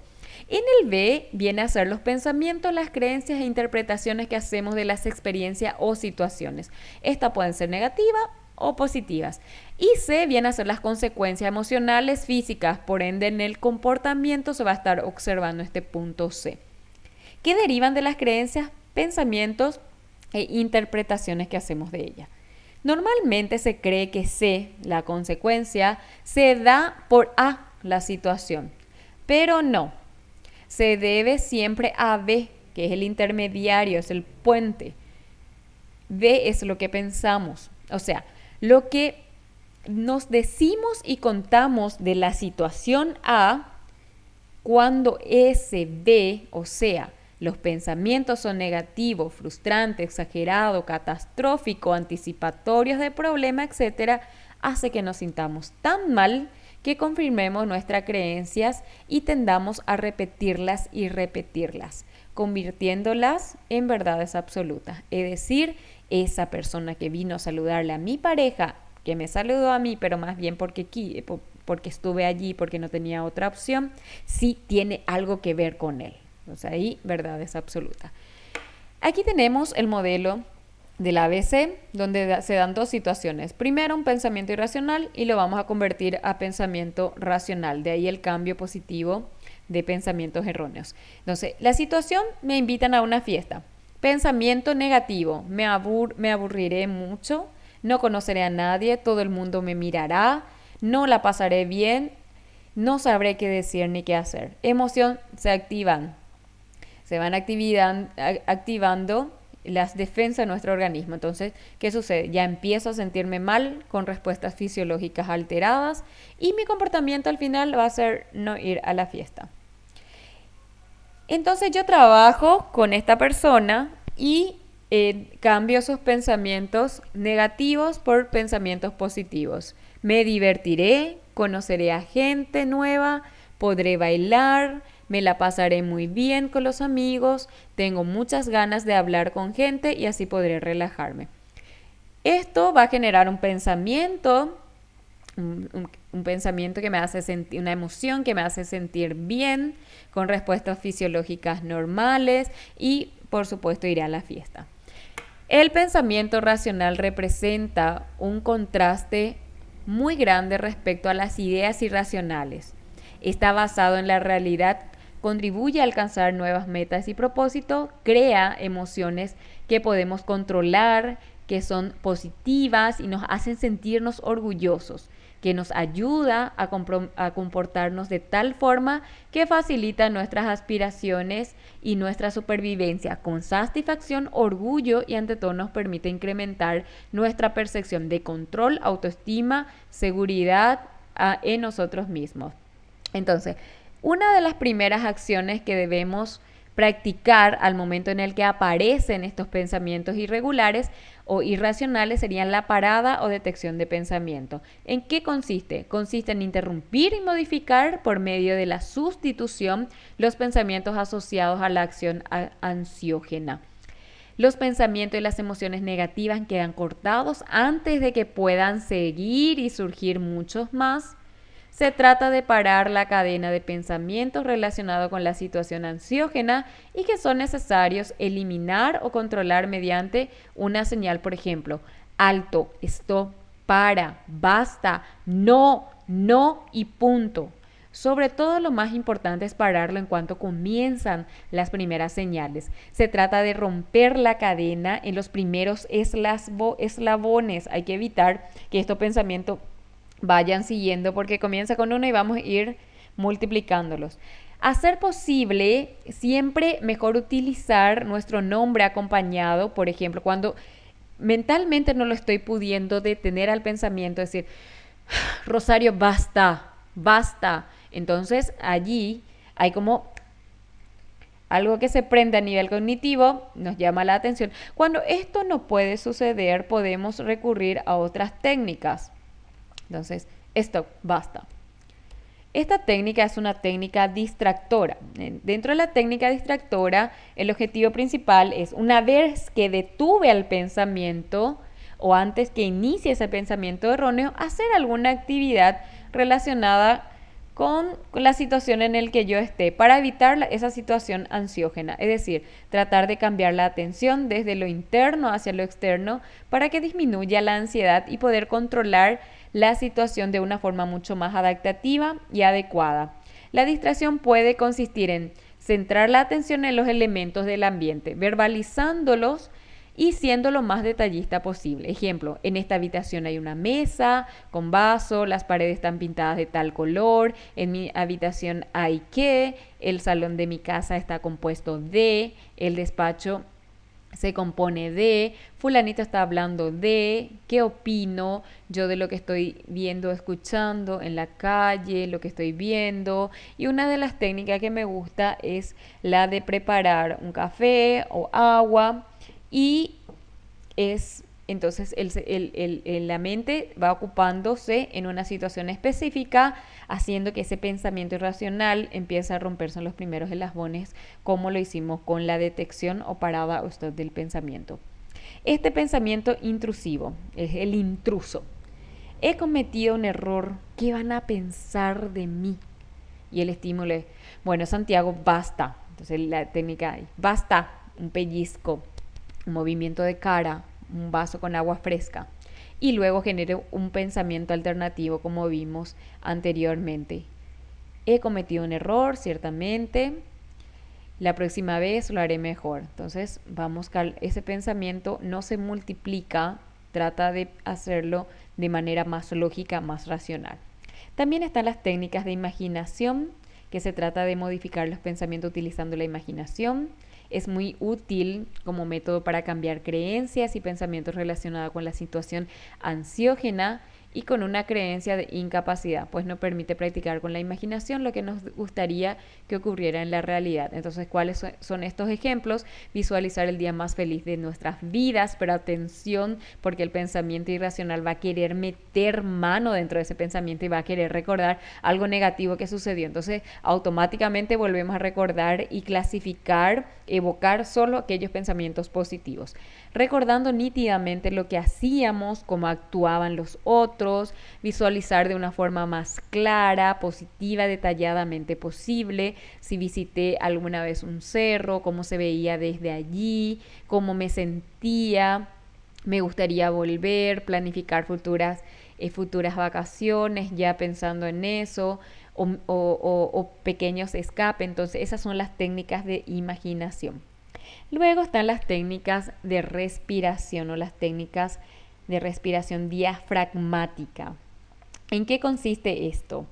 En el B viene a ser los pensamientos, las creencias e interpretaciones que hacemos de las experiencias o situaciones. Estas pueden ser negativas o positivas. Y C viene a ser las consecuencias emocionales, físicas, por ende en el comportamiento se va a estar observando este punto C, que derivan de las creencias, pensamientos e interpretaciones que hacemos de ellas. Normalmente se cree que C, la consecuencia, se da por A, la situación, pero no. Se debe siempre a B, que es el intermediario, es el puente. B es lo que pensamos, o sea, lo que nos decimos y contamos de la situación A, cuando ese B, o sea, los pensamientos son negativos, frustrantes, exagerados, catastróficos, anticipatorios de problemas, etc., hace que nos sintamos tan mal que confirmemos nuestras creencias y tendamos a repetirlas y repetirlas, convirtiéndolas en verdades absolutas. Es decir, esa persona que vino a saludarle a mi pareja, que me saludó a mí, pero más bien porque estuve allí, porque no tenía otra opción, sí tiene algo que ver con él. O sea, ahí verdades absolutas. Aquí tenemos el modelo del ABC, donde se dan dos situaciones. Primero, un pensamiento irracional y lo vamos a convertir a pensamiento racional. De ahí el cambio positivo de pensamientos erróneos. Entonces, la situación: me invitan a una fiesta. Pensamiento negativo: me aburriré mucho, no conoceré a nadie, todo el mundo me mirará, no la pasaré bien, no sabré qué decir ni qué hacer. Emoción: se van activando las defensas de nuestro organismo. Entonces, ¿qué sucede? Ya empiezo a sentirme mal con respuestas fisiológicas alteradas y mi comportamiento al final va a ser no ir a la fiesta. Entonces yo trabajo con esta persona y cambio sus pensamientos negativos por pensamientos positivos. Me divertiré, conoceré a gente nueva, podré bailar, me la pasaré muy bien con los amigos, tengo muchas ganas de hablar con gente y así podré relajarme. Esto va a generar un pensamiento, un pensamiento que me hace sentir, una emoción que me hace sentir bien, con respuestas fisiológicas normales y, por supuesto, iré a la fiesta. El pensamiento racional representa un contraste muy grande respecto a las ideas irracionales. Está basado en la realidad, contribuye a alcanzar nuevas metas y propósitos, crea emociones que podemos controlar, que son positivas y nos hacen sentirnos orgullosos, que nos ayuda a comportarnos de tal forma que facilita nuestras aspiraciones y nuestra supervivencia con satisfacción, orgullo y ante todo nos permite incrementar nuestra percepción de control, autoestima, seguridad en nosotros mismos. Entonces, una de las primeras acciones que debemos practicar al momento en el que aparecen estos pensamientos irregulares o irracionales serían la parada o detección de pensamiento. ¿En qué consiste? Consiste en interrumpir y modificar por medio de la sustitución los pensamientos asociados a la acción ansiógena. Los pensamientos y las emociones negativas quedan cortados antes de que puedan seguir y surgir muchos más. Se trata de parar la cadena de pensamientos relacionados con la situación ansiógena y que son necesarios eliminar o controlar mediante una señal, por ejemplo, alto, stop, para, basta, no, no y punto. Sobre todo lo más importante es pararlo en cuanto comienzan las primeras señales. Se trata de romper la cadena en los primeros eslabones. Hay que evitar que estos pensamientos vayan siguiendo porque comienza con uno y vamos a ir multiplicándolos. A ser posible, siempre mejor utilizar nuestro nombre acompañado, por ejemplo, cuando mentalmente no lo estoy pudiendo detener al pensamiento, decir, Rosario, basta, basta. Entonces allí hay como algo que se prende a nivel cognitivo, nos llama la atención. Cuando esto no puede suceder, podemos recurrir a otras técnicas. Entonces, stop, basta. Esta técnica es una técnica distractora. Dentro de la técnica distractora, el objetivo principal es, una vez que detuve al pensamiento o antes que inicie ese pensamiento erróneo, hacer alguna actividad relacionada con la situación en la que yo esté para evitar esa situación ansiógena. Es decir, tratar de cambiar la atención desde lo interno hacia lo externo para que disminuya la ansiedad y poder controlar la situación de una forma mucho más adaptativa y adecuada. La distracción puede consistir en centrar la atención en los elementos del ambiente, verbalizándolos y siendo lo más detallista posible. Ejemplo, en esta habitación hay una mesa con vaso, las paredes están pintadas de tal color, en mi habitación hay que, el salón de mi casa está compuesto de, el despacho se compone de, fulanito está hablando de, qué opino yo de lo que estoy viendo, escuchando en la calle, lo que estoy viendo. Y una de las técnicas que me gusta es la de preparar un café o agua y es entonces la mente va ocupándose en una situación específica, haciendo que ese pensamiento irracional empiece a romperse en los primeros eslabones, como lo hicimos con la detección o parada del pensamiento. Este pensamiento intrusivo es el intruso. He cometido un error, ¿qué van a pensar de mí? Y el estímulo es, bueno, Santiago, basta. Entonces la técnica es, basta, un pellizco, un movimiento de cara, un vaso con agua fresca, y luego genere un pensamiento alternativo como vimos anteriormente. He cometido un error, ciertamente, la próxima vez lo haré mejor. Entonces ese pensamiento no se multiplica, trata de hacerlo de manera más lógica, más racional. También están las técnicas de imaginación, que se trata de modificar los pensamientos utilizando la imaginación. Es muy útil como método para cambiar creencias y pensamientos relacionados con la situación ansiógena y con una creencia de incapacidad, pues no permite practicar con la imaginación lo que nos gustaría que ocurriera en la realidad. Entonces, ¿cuáles son estos ejemplos? Visualizar el día más feliz de nuestras vidas, pero atención, porque el pensamiento irracional va a querer meter mano dentro de ese pensamiento y va a querer recordar algo negativo que sucedió. Entonces, automáticamente volvemos a recordar y clasificar, evocar solo aquellos pensamientos positivos, recordando nítidamente lo que hacíamos, cómo actuaban los otros, visualizar de una forma más clara, positiva, detalladamente posible, si visité alguna vez un cerro, cómo se veía desde allí, cómo me sentía, me gustaría volver, planificar futuras vacaciones, ya pensando en eso, o pequeños escapes. Entonces, esas son las técnicas de imaginación. Luego están las técnicas de respiración o las técnicas de respiración diafragmática. ¿En qué consiste esto?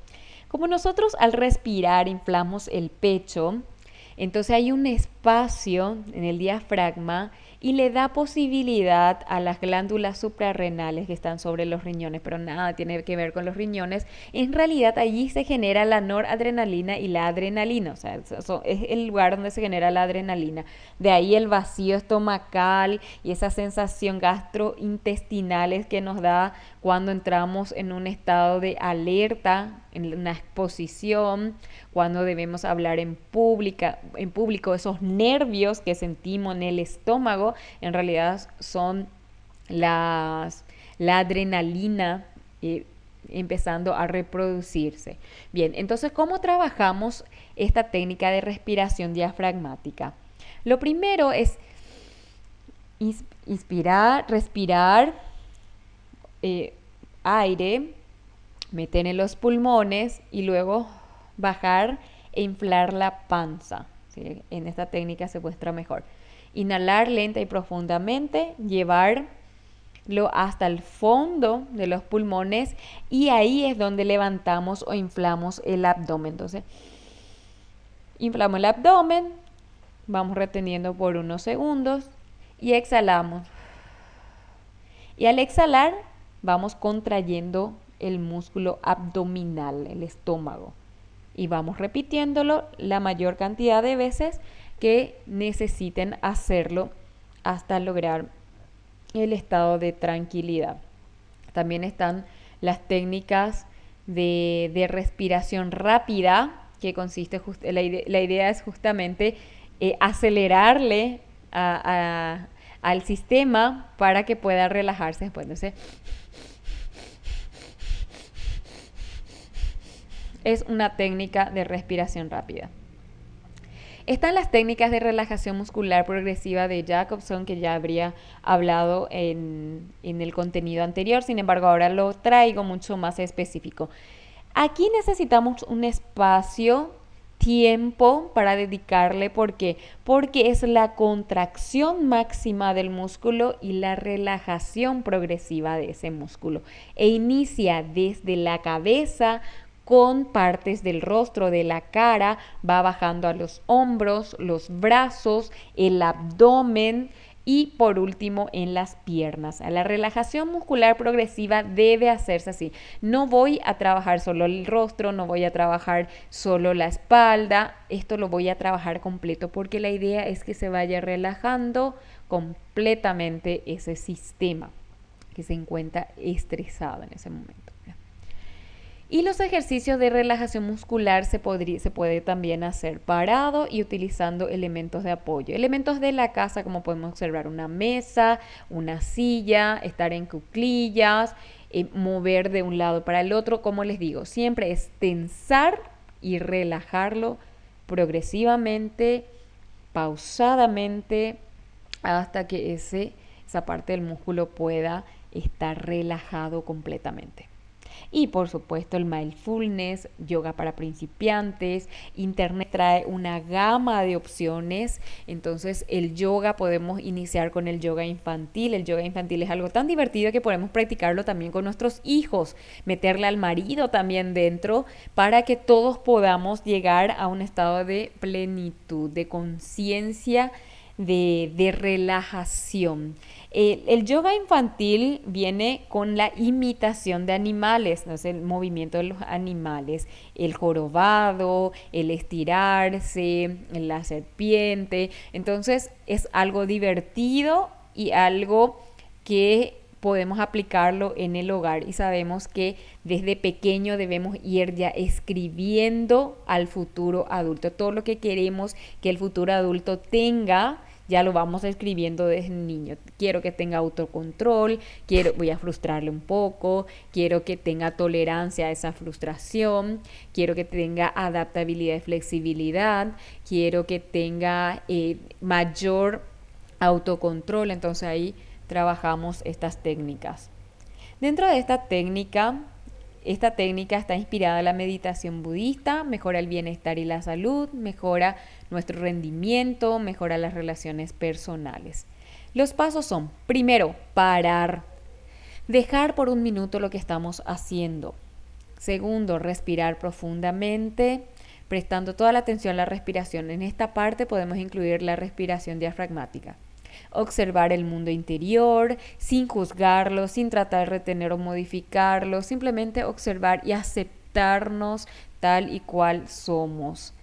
Como nosotros al respirar inflamos el pecho, entonces hay un espacio en el diafragma y le da posibilidad a las glándulas suprarrenales que están sobre los riñones, pero nada tiene que ver con los riñones. En realidad allí se genera la noradrenalina y la adrenalina, o sea, es el lugar donde se genera la adrenalina. De ahí el vacío estomacal y esa sensación gastrointestinal que nos da cuando entramos en un estado de alerta, en una exposición, cuando debemos hablar en público, esos nervios que sentimos en el estómago, en realidad son la adrenalina empezando a reproducirse. Bien, entonces, ¿cómo trabajamos esta técnica de respiración diafragmática? Lo primero es inspirar, respirar aire, meter en los pulmones y luego bajar e inflar la panza. ¿Sí? En esta técnica se muestra mejor. Inhalar lenta y profundamente, llevarlo hasta el fondo de los pulmones y ahí es donde levantamos o inflamos el abdomen. Entonces, inflamos el abdomen, vamos reteniendo por unos segundos y exhalamos. Y al exhalar, vamos contrayendo el músculo abdominal, el estómago. Y vamos repitiéndolo la mayor cantidad de veces que necesiten hacerlo hasta lograr el estado de tranquilidad. También están las técnicas de respiración rápida, que consiste, la idea es justamente acelerarle al sistema para que pueda relajarse después. Entonces, es una técnica de respiración rápida. Están las técnicas de relajación muscular progresiva de Jacobson, que ya habría hablado en el contenido anterior, sin embargo ahora lo traigo mucho más específico. Aquí necesitamos un espacio, tiempo para dedicarle. ¿Por qué? Porque es la contracción máxima del músculo y la relajación progresiva de ese músculo. E inicia desde la cabeza, con partes del rostro, de la cara, va bajando a los hombros, los brazos, el abdomen y por último en las piernas. La relajación muscular progresiva debe hacerse así. No voy a trabajar solo el rostro, no voy a trabajar solo la espalda, esto lo voy a trabajar completo porque la idea es que se vaya relajando completamente ese sistema que se encuentra estresado en ese momento. Y los ejercicios de relajación muscular se puede también hacer parado y utilizando elementos de apoyo. Elementos de la casa, como podemos observar, una mesa, una silla, estar en cuclillas, mover de un lado para el otro. Como les digo, siempre es tensar y relajarlo progresivamente, pausadamente, hasta que esa parte del músculo pueda estar relajado completamente. Y por supuesto el mindfulness, yoga para principiantes. Internet trae una gama de opciones. Entonces el yoga podemos iniciar con el yoga infantil. El yoga infantil es algo tan divertido que podemos practicarlo también con nuestros hijos, meterle al marido también dentro para que todos podamos llegar a un estado de plenitud, de conciencia, de relajación. El yoga infantil viene con la imitación de animales, ¿no? Es el movimiento de los animales, el jorobado, el estirarse, la serpiente. Entonces es algo divertido y algo que podemos aplicarlo en el hogar y sabemos que desde pequeño debemos ir ya escribiendo al futuro adulto. Todo lo que queremos que el futuro adulto tenga, ya lo vamos escribiendo desde niño. Quiero que tenga autocontrol, voy a frustrarle un poco, quiero que tenga tolerancia a esa frustración, quiero que tenga adaptabilidad y flexibilidad, quiero que tenga mayor autocontrol. Entonces ahí trabajamos estas técnicas. Dentro de esta técnica está inspirada en la meditación budista, mejora el bienestar y la salud, mejora nuestro rendimiento, mejora las relaciones personales. Los pasos son, primero, parar, dejar por un minuto lo que estamos haciendo. Segundo, respirar profundamente, prestando toda la atención a la respiración. En esta parte podemos incluir la respiración diafragmática. Observar el mundo interior sin juzgarlo, sin tratar de retener o modificarlo, simplemente observar y aceptarnos tal y cual somos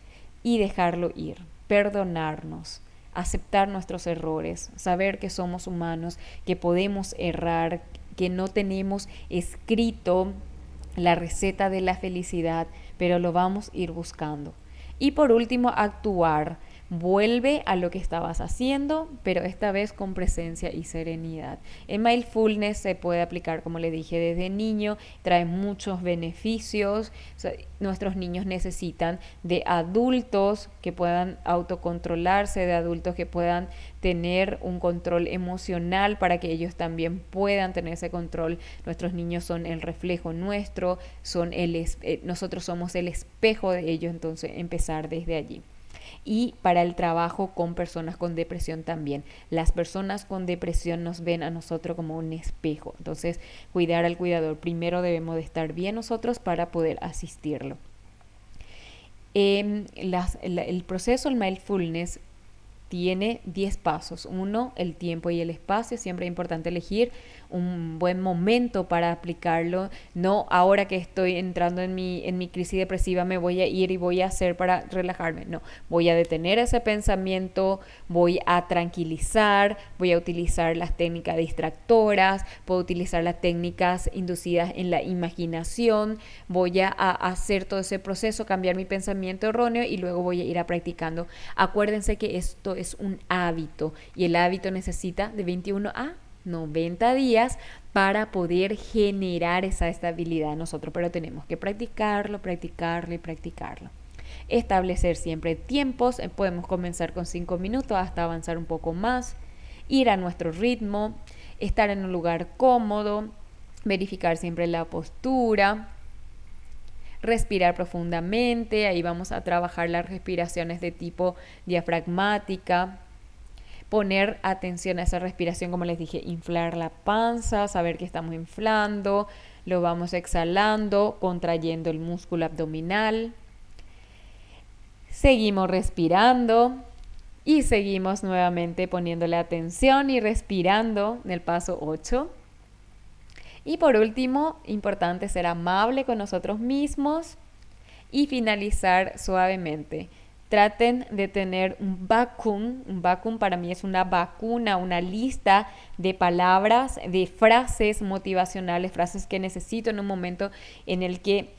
y dejarlo ir, perdonarnos, aceptar nuestros errores, saber que somos humanos, que podemos errar, que no tenemos escrito la receta de la felicidad, pero lo vamos a ir buscando. Y por último, actuar. Vuelve a lo que estabas haciendo, pero esta vez con presencia y serenidad. En mindfulness se puede aplicar, como le dije, desde niño, trae muchos beneficios. O sea, nuestros niños necesitan de adultos que puedan autocontrolarse, de adultos que puedan tener un control emocional para que ellos también puedan tener ese control. Nuestros niños son el reflejo nuestro, nosotros somos el espejo de ellos, entonces empezar desde allí. Y para el trabajo con personas con depresión también. Las personas con depresión nos ven a nosotros como un espejo. Entonces, cuidar al cuidador. Primero debemos de estar bien nosotros para poder asistirlo. El proceso, el mindfulness, tiene 10 pasos. Uno, el tiempo y el espacio. Siempre es importante elegir un buen momento para aplicarlo. No ahora que estoy entrando en mi crisis depresiva me voy a ir y voy a hacer para relajarme. No, voy a detener ese pensamiento, voy a tranquilizar, voy a utilizar las técnicas distractoras, puedo utilizar las técnicas inducidas en la imaginación, voy a hacer todo ese proceso, cambiar mi pensamiento erróneo y luego voy a ir a practicando. Acuérdense que esto es un hábito y el hábito necesita de 21 a 90 días para poder generar esa estabilidad en nosotros, pero tenemos que practicarlo, practicarlo y practicarlo. Establecer siempre tiempos, podemos comenzar con 5 minutos hasta avanzar un poco más, ir a nuestro ritmo, estar en un lugar cómodo, verificar siempre la postura, respirar profundamente, ahí vamos a trabajar las respiraciones de tipo diafragmática, poner atención a esa respiración, como les dije, inflar la panza, saber que estamos inflando, lo vamos exhalando, contrayendo el músculo abdominal. Seguimos respirando y seguimos nuevamente poniéndole atención y respirando en el paso 8. Y por último, importante ser amable con nosotros mismos y finalizar suavemente. Traten de tener un bakun para mí es una vacuna, una lista de palabras, de frases motivacionales, frases que necesito en un momento en el que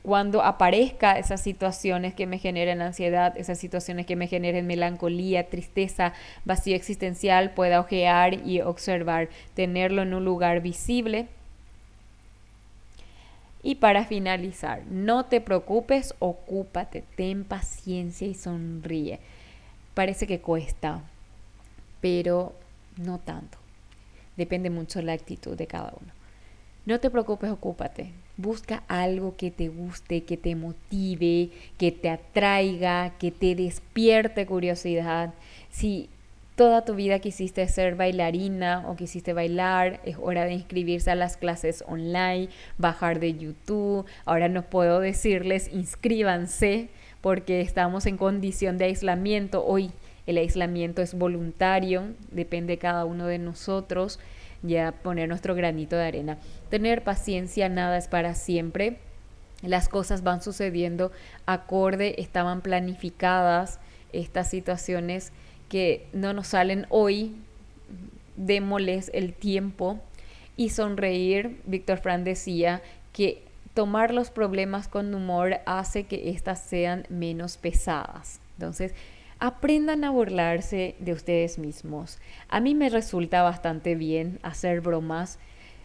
cuando aparezca esas situaciones que me generen ansiedad, esas situaciones que me generen melancolía, tristeza, vacío existencial, pueda ojear y observar, tenerlo en un lugar visible. Y para finalizar, no te preocupes, ocúpate, ten paciencia y sonríe. Parece que cuesta, pero no tanto. Depende mucho de la actitud de cada uno. No te preocupes, ocúpate. Busca algo que te guste, que te motive, que te atraiga, que te despierte curiosidad. Si toda tu vida quisiste ser bailarina o quisiste bailar, es hora de inscribirse a las clases online, bajar de YouTube. Ahora no puedo decirles inscríbanse porque estamos en condición de aislamiento. Hoy el aislamiento es voluntario, depende de cada uno de nosotros, ya poner nuestro granito de arena. Tener paciencia, nada es para siempre. Las cosas van sucediendo acorde, estaban planificadas estas situaciones que no nos salen hoy, démosles el tiempo y sonreír. Víctor Frank decía que tomar los problemas con humor hace que éstas sean menos pesadas. Entonces, aprendan a burlarse de ustedes mismos. A mí me resulta bastante bien hacer bromas.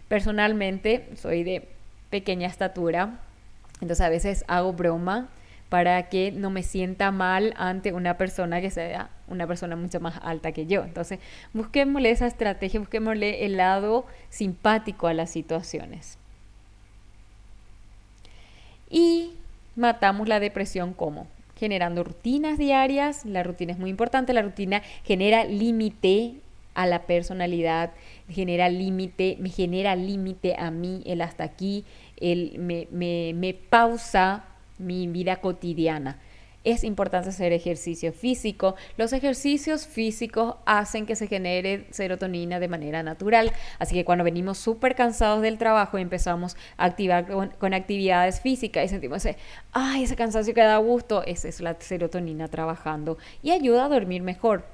Personalmente, soy de pequeña estatura, entonces a veces hago broma para que no me sienta mal ante una persona que sea una persona mucho más alta que yo. Entonces, busquémosle esa estrategia, busquémosle el lado simpático a las situaciones. Y matamos la depresión ¿cómo? Generando rutinas diarias. La rutina es muy importante. La rutina genera límite a la personalidad, me genera límite a mí, el hasta aquí, me pausa mi vida cotidiana. es importante hacer ejercicio físico. Los ejercicios físicos hacen que se genere serotonina de manera natural. Así que cuando venimos súper cansados del trabajo y empezamos a activar con actividades físicas y sentimos ese cansancio que da gusto, esa es la serotonina trabajando y ayuda a dormir mejor.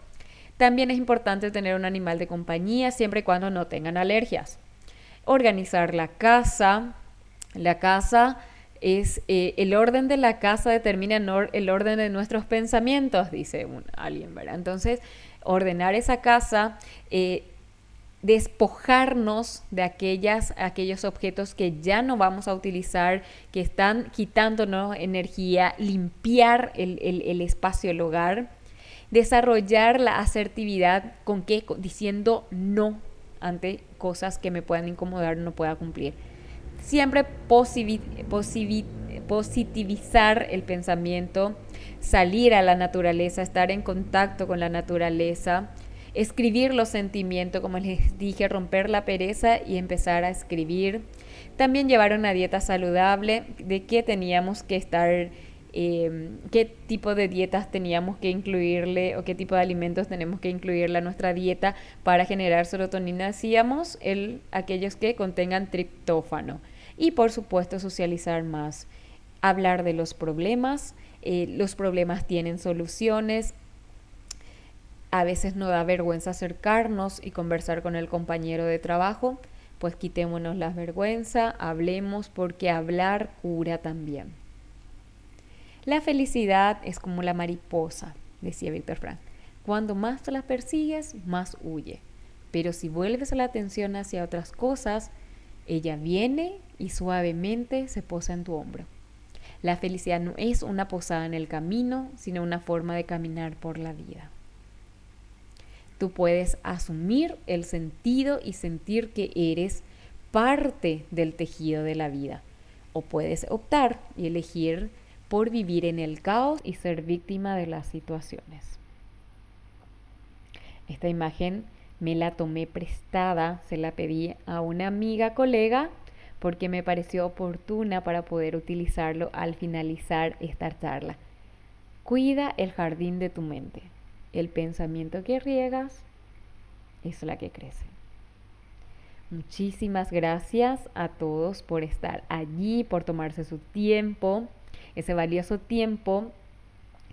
También es importante tener un animal de compañía siempre y cuando no tengan alergias. Organizar la casa. La casa es el orden de la casa determina el orden de nuestros pensamientos, dice alguien, ¿verdad? Entonces, ordenar esa casa, despojarnos de aquellos objetos que ya no vamos a utilizar, que están quitándonos energía, limpiar el espacio del hogar, desarrollar la asertividad diciendo no ante cosas que me puedan incomodar o no pueda cumplir. Siempre positivizar el pensamiento, salir a la naturaleza, estar en contacto con la naturaleza, escribir los sentimientos, como les dije, romper la pereza y empezar a escribir. También llevar una dieta saludable, de qué teníamos que estar, qué tipo de dietas teníamos que incluirle o qué tipo de alimentos tenemos que incluirle a nuestra dieta para generar serotonina. Decíamos, aquellos que contengan triptófano. Y por supuesto socializar más, hablar de los problemas tienen soluciones. A veces nos da vergüenza acercarnos y conversar con el compañero de trabajo, pues quitémonos la vergüenza, hablemos porque hablar cura también. La felicidad es como la mariposa, decía Víctor Frank. Cuando más la persigues, más huye. Pero si vuelves la atención hacia otras cosas, ella viene y suavemente se posa en tu hombro. La felicidad no es una posada en el camino, sino una forma de caminar por la vida. Tú puedes asumir el sentido y sentir que eres parte del tejido de la vida. O puedes optar y elegir por vivir en el caos y ser víctima de las situaciones. Esta imagen me la tomé prestada, se la pedí a una amiga colega porque me pareció oportuna para poder utilizarlo al finalizar esta charla. Cuida el jardín de tu mente. El pensamiento que riegas es la que crece. Muchísimas gracias a todos por estar allí, por tomarse su tiempo, ese valioso tiempo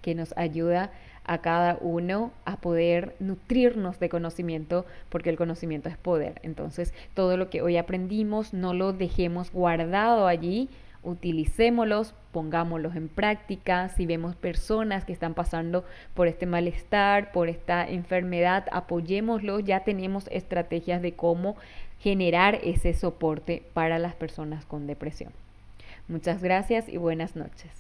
que nos ayuda a cada uno a poder nutrirnos de conocimiento, porque el conocimiento es poder. Entonces, todo lo que hoy aprendimos, no lo dejemos guardado allí, utilicémoslos, pongámoslos en práctica. Si vemos personas que están pasando por este malestar, por esta enfermedad, apoyémoslos. Ya tenemos estrategias de cómo generar ese soporte para las personas con depresión. Muchas gracias y buenas noches.